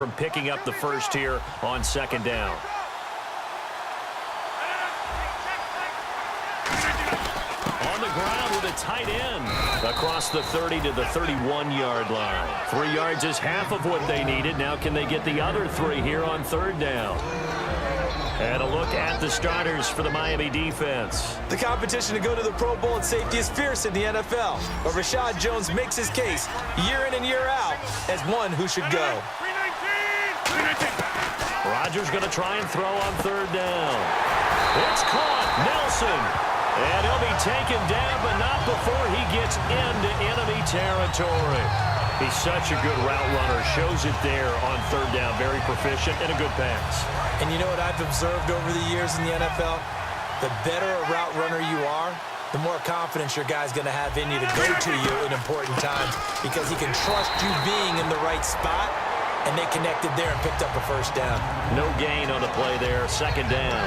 from picking up the first here on second down. On the ground with a tight end across the 30 to the 31-yard line. 3 yards is half of what they needed. Now can they get the other 3 here on third down? And a look at the starters for the Miami defense. The competition to go to the Pro Bowl at safety is fierce in the NFL, but Rashad Jones makes his case year in and year out as one who should go. Rodgers going to try and throw on third down. It's caught. Nelson. And he'll be taken down, but not before he gets into enemy territory. He's such a good route runner. Shows it there on third down. Very proficient and a good pass. And you know what I've observed over the years in the NFL? The better a route runner you are, the more confidence your guy's going to have in you to go to you in important times because he can trust you being in the right spot, and they connected there and picked up a first down. No gain on the play there, second down.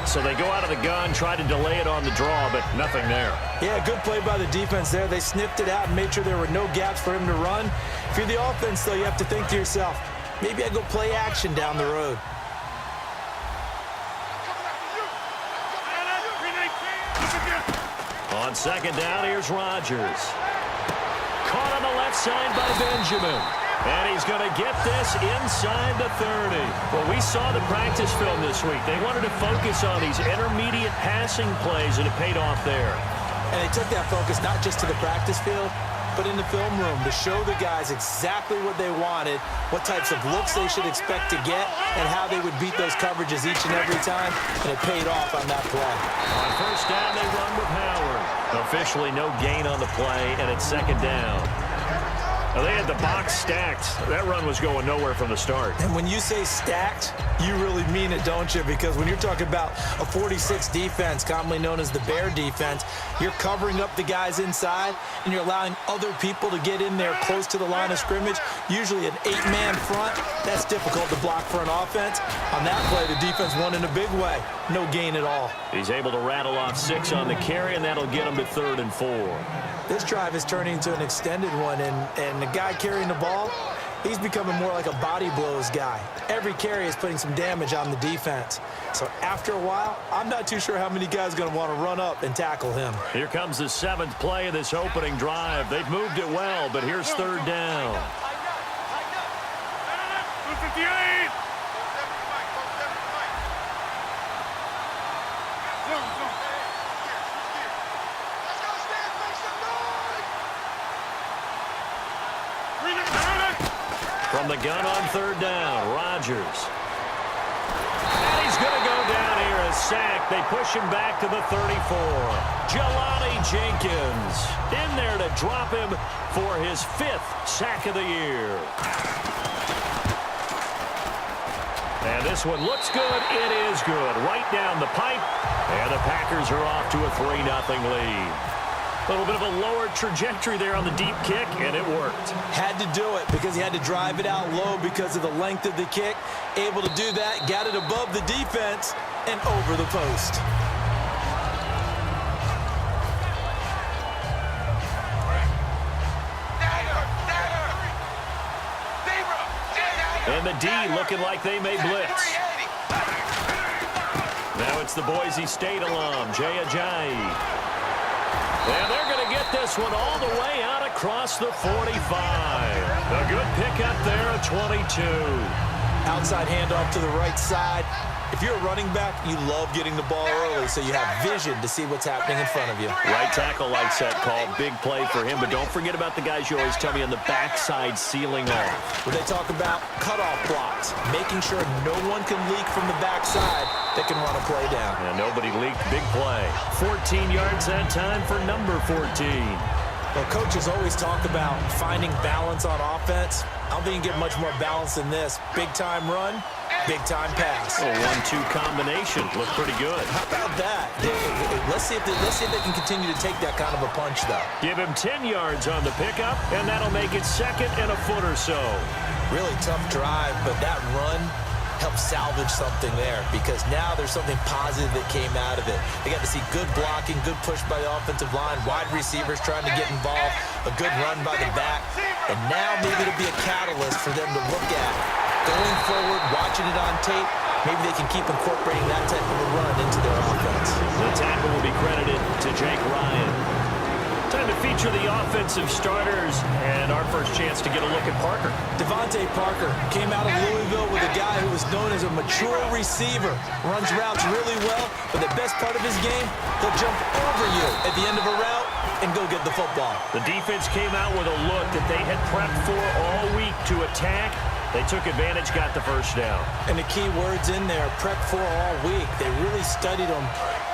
So they go out of the gun, try to delay it on the draw, but nothing there. Yeah, good play by the defense there. They sniffed it out and made sure there were no gaps for him to run. If you're the offense, though, you have to think to yourself, maybe I go play action down the road. On second down, here's Rodgers. Caught on the left side by Benjamin. And he's going to get this inside the 30. Well, we saw the practice film this week. They wanted to focus on these intermediate passing plays, and it paid off there. And they took that focus not just to the practice field, but in the film room to show the guys exactly what they wanted, what types of looks they should expect to get, and how they would beat those coverages each and every time, and it paid off on that play. On first down, they run with Howard. Officially no gain on the play, and it's second down. Well, they had the box stacked. That run was going nowhere from the start. And when you say stacked, you really mean it, don't you? Because when you're talking about a 46 defense, commonly known as the Bear defense, you're covering up the guys inside, and you're allowing other people to get in there close to the line of scrimmage, usually an 8-man front. That's difficult to block for an offense. On that play, the defense won in a big way. No gain at all. He's able to rattle off 6 on the carry, and that'll get him to 3rd and 4. This drive is turning into an extended one, and the guy carrying the ball, he's becoming more like a body blows guy. Every carry is putting some damage on the defense. So after a while, I'm not too sure how many guys are going to want to run up and tackle him. Here comes the 7th play of this opening drive. They've moved it well, but here's third down. From the gun on third down, Rodgers. And he's going to go down here, a sack. They push him back to the 34. Jelani Jenkins in there to drop him for his 5th sack of the year. And this one looks good. It is good. Right down the pipe. And the Packers are off to a 3-0 lead. A little bit of a lower trajectory there on the deep kick, and it worked. Had to do it because he had to drive it out low because of the length of the kick. Able to do that, got it above the defense and over the post. And the D looking like they may blitz. Now it's the Boise State alum, Jay Ajayi. And they're going to get this one all the way out across the 45. A good pickup there at 22. Outside handoff to the right side. If you're a running back, you love getting the ball early so you have vision to see what's happening in front of you. Right tackle likes that call. Big play for him. But don't forget about the guys you always tell me on the backside sealing off. When they talk about cutoff blocks, making sure no one can leak from the backside that can run a play down. And nobody leaked. Big play. 14 yards that time for number 14. Well, coaches always talk about finding balance on offense. I don't think you can get much more balance than this. Big-time run, big-time pass. A 1-2 combination. Looked pretty good. How about that? Let's see if they can continue to take that kind of a punch, though. Give him 10 yards on the pickup, and that'll make it 2nd and a foot or so. Really tough drive, but that run, helped salvage something there, because now there's something positive that came out of it. They got to see good blocking, good push by the offensive line, wide receivers trying to get involved, a good run by the back, and now maybe it'll be a catalyst for them to look at going forward, watching it on tape. Maybe they can keep incorporating that type of a run into their offense. The tackle will be credited to Jake Ryan. Time to feature the offensive starters, and our first chance to get a look at Parker. Devontae Parker came out of Louisville with a guy who was known as a mature receiver. Runs routes really well, but the best part of his game, he'll jump over you at the end of a route and go get the football. The defense came out with a look that they had prepped for all week to attack. They took advantage, got the first down. And the key words in there, prep for all week. They really studied them,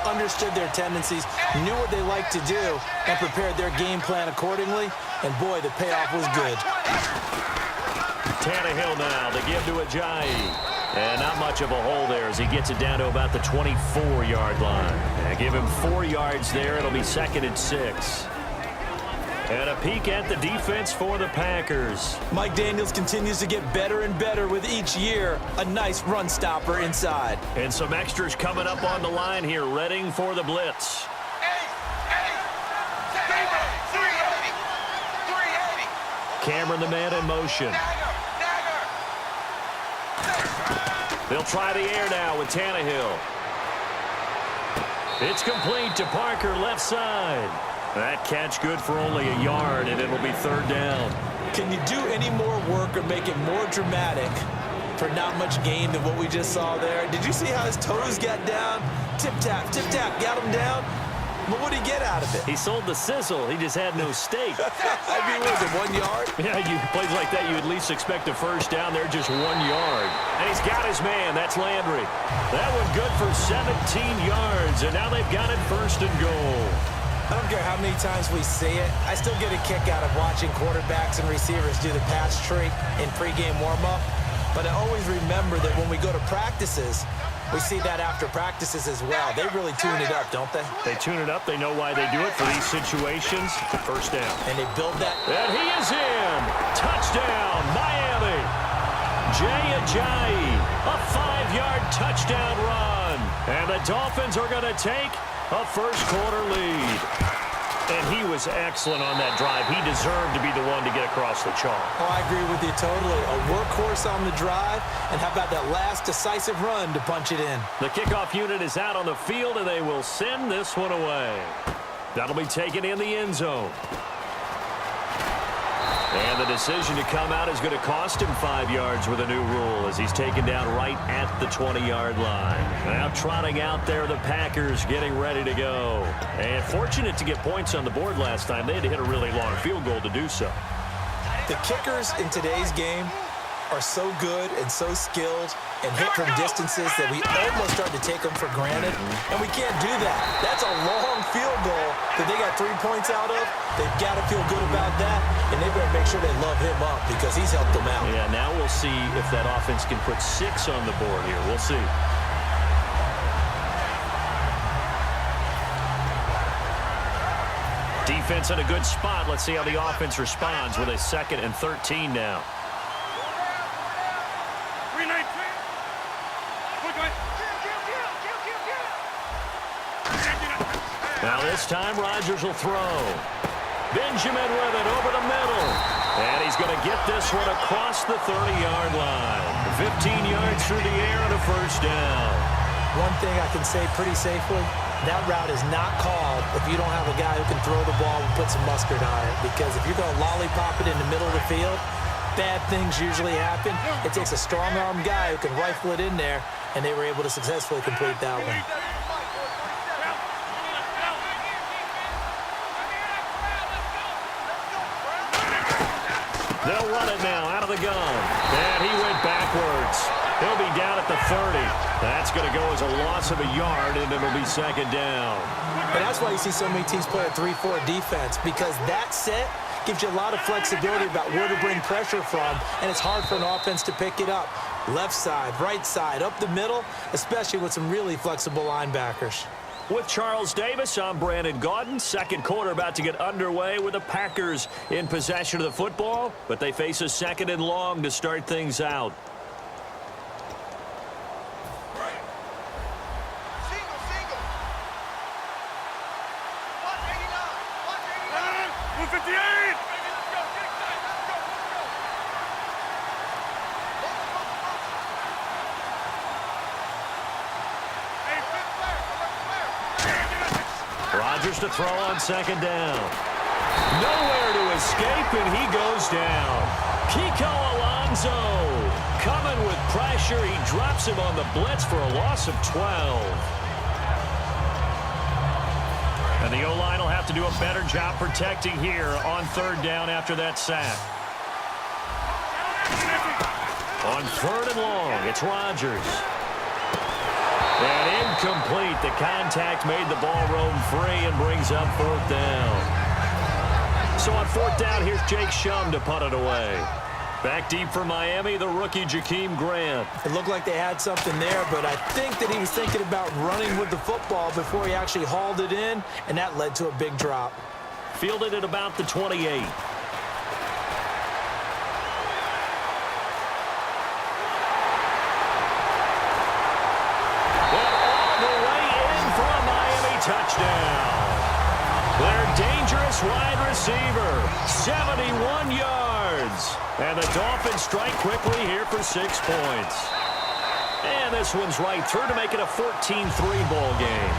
understood their tendencies, knew what they like to do, and prepared their game plan accordingly. And boy, the payoff was good. Tannehill now to give to Ajayi. And not much of a hole there as he gets it down to about the 24-yard line. And give him 4 yards there. It'll be 2nd and 6. And a peek at the defense for the Packers. Mike Daniels continues to get better and better with each year. A nice run stopper inside. And some extras coming up on the line here, readying for the blitz. Cameron, the man, in motion. They'll try the air now with Tannehill. It's complete to Parker, left side. That catch good for only a yard, and it'll be 3rd down. Can you do any more work or make it more dramatic for not much gain than what we just saw there? Did you see how his toes got down? Tip-tap, got him down. But what did he get out of it? He sold the sizzle. He just had no steak. I mean, was it 1 yard? Yeah, plays like that, you at least expect a first down there, just 1 yard. And he's got his man. That's Landry. That one good for 17 yards, and now they've got it 1st and goal. I don't care how many times we see it. I still get a kick out of watching quarterbacks and receivers do the pass tree in pregame warm-up. But I always remember that when we go to practices, we see that after practices as well. They really tune it up, don't they? They tune it up. They know why they do it for these situations. 1st down. And they build that. And he is in. Touchdown, Miami. Jay Ajayi, a 5-yard touchdown run. And the Dolphins are going to take a first-quarter lead. And he was excellent on that drive. He deserved to be the one to get across the chalk. Oh, I agree with you totally. A workhorse on the drive, and how about that last decisive run to punch it in? The kickoff unit is out on the field, and they will send this one away. That'll be taken in the end zone. And the decision to come out is going to cost him 5 yards with a new rule as he's taken down right at the 20-yard line. Now trotting out there, the Packers getting ready to go. And fortunate to get points on the board last time. They had to hit a really long field goal to do so. The kickers in today's game are so good and so skilled and hit from distances that we almost start to take them for granted, and we can't do that. That's a long field goal that they got 3 points out of. They've got to feel good about that, and they better make sure they love him up because he's helped them out. Yeah, now we'll see if that offense can put 6 on the board here. We'll see. Defense in a good spot. Let's see how the offense responds with a 2nd and 13 now. Now this time Rodgers will throw. Benjamin with it over the middle. And he's going to get this one across the 30-yard line. 15 yards through the air and a first down. One thing I can say pretty safely, that route is not called if you don't have a guy who can throw the ball and put some mustard on it. Because if you're going to lollipop it in the middle of the field, bad things usually happen. It takes a strong-arm guy who can rifle it in there, and they were able to successfully complete that one. They'll run it now out of the gun. And he went backwards. He'll be down at the 30. That's going to go as a loss of a yard, and it'll be 2nd down. And that's why you see so many teams play a 3-4 defense, because that set gives you a lot of flexibility about where to bring pressure from, and it's hard for an offense to pick it up. Left side, right side, up the middle, especially with some really flexible linebackers. With Charles Davis, I'm Brandon Gaudin. 2nd quarter about to get underway with the Packers in possession of the football, but they face a 2nd and long to start things out. Rodgers to throw on second down. Nowhere to escape, and he goes down. Kiko Alonso coming with pressure. He drops him on the blitz for a loss of 12. And the O-line will have to do a better job protecting here on third down after that sack. On third and long, it's Rodgers. And incomplete. The contact made the ball roam free and brings up fourth down. So on fourth down, here's Jake Shum to punt it away. Back deep for Miami, the rookie Jakeem Grant. It looked like they had something there, but I think that he was thinking about running with the football before he actually hauled it in, and that led to a big drop. Fielded at about the 28. Touchdown. Their dangerous wide receiver, 71 yards. And the Dolphins strike quickly here for 6 points. And this one's right through to make it a 14-3 ball game.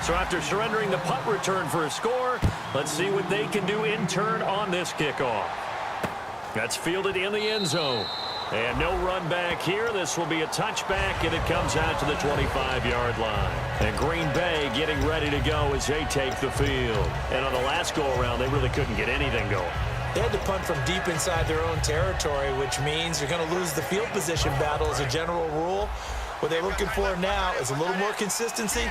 So after surrendering the punt return for a score, let's see what they can do in turn on this kickoff. That's fielded in the end zone. And no run back here. This will be a touchback, and it comes out to the 25-yard line. And Green Bay getting ready to go as they take the field. And on the last go-around, they really couldn't get anything going. They had to punt from deep inside their own territory, which means you're going to lose the field position battle as a general rule. What they're looking for now is a little more consistency,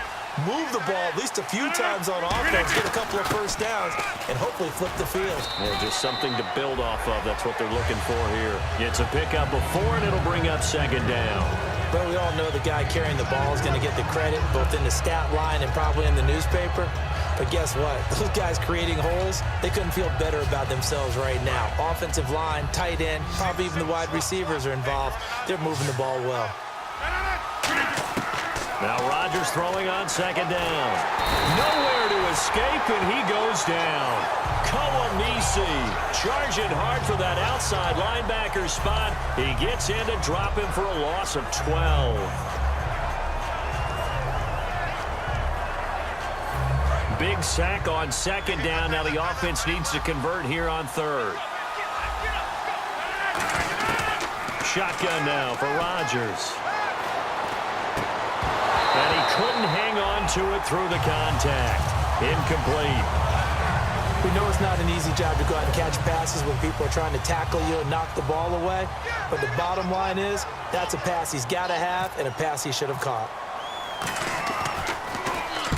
move the ball at least a few times on offense, get a couple of first downs, and hopefully flip the field. Yeah, just something to build off of. That's what they're looking for here. It's a pickup before, and it'll bring up second down. But we all know the guy carrying the ball is going to get the credit, both in the stat line and probably in the newspaper. But guess what? Those guys creating holes, they couldn't feel better about themselves right now. Offensive line, tight end, probably even the wide receivers are involved. They're moving the ball well. Now Rodgers throwing on second down. Nowhere to escape, and he goes down. Kawamisi charging hard for that outside linebacker spot. He gets in to drop him for a loss of 12. Big sack on second down. Now the offense needs to convert here on third. Shotgun now for Rodgers. And he couldn't hang on to it through the contact. Incomplete. We know it's not an easy job to go out and catch passes when people are trying to tackle you and knock the ball away. But the bottom line is, that's a pass he's got to have and a pass he should have caught.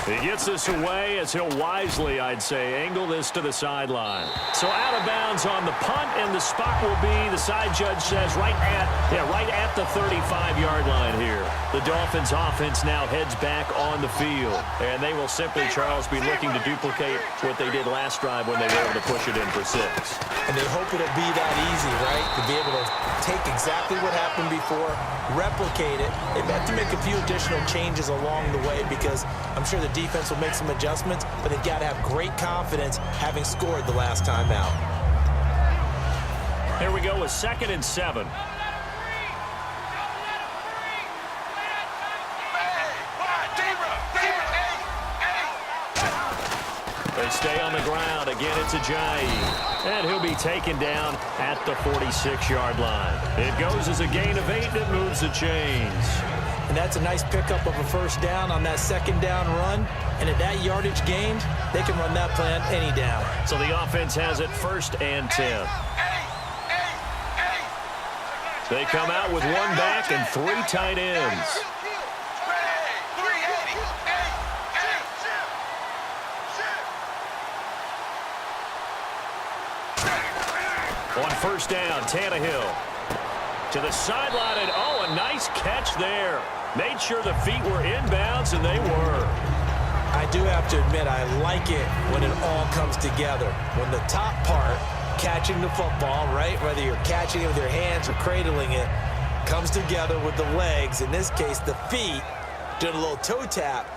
He gets this away as he'll wisely, I'd say, angle this to the sideline. So out of bounds on the punt, and the spot will be, the side judge says, right at the 35-yard line here. The Dolphins offense now heads back on the field, and they will simply, Charles, be looking to duplicate what they did last drive when they were able to push it in for 6. And they hope it'll be that easy, right? To be able to take exactly what happened before, replicate it. They've had to make a few additional changes along the way because I'm sure the defense will make some adjustments, but they've got to have great confidence having scored the last time out. Here we go with 2nd and 7. They stay on the ground. Again, it's Ajayi. And he'll be taken down at the 46-yard line. It goes as a gain of 8, and it moves the chains. And that's a nice pickup of a first down on that second down run. And at that yardage gained, they can run that plan any down. So the offense has it 1st and 10. They come out with 1 back and 3 tight ends. On first down, Tannehill to the sideline, and oh, a nice catch there. Made sure the feet were inbounds, and they were. I do have to admit, I like it when it all comes together. When the top part, catching the football, right, whether you're catching it with your hands or cradling it, comes together with the legs, in this case, the feet, doing a little toe tap.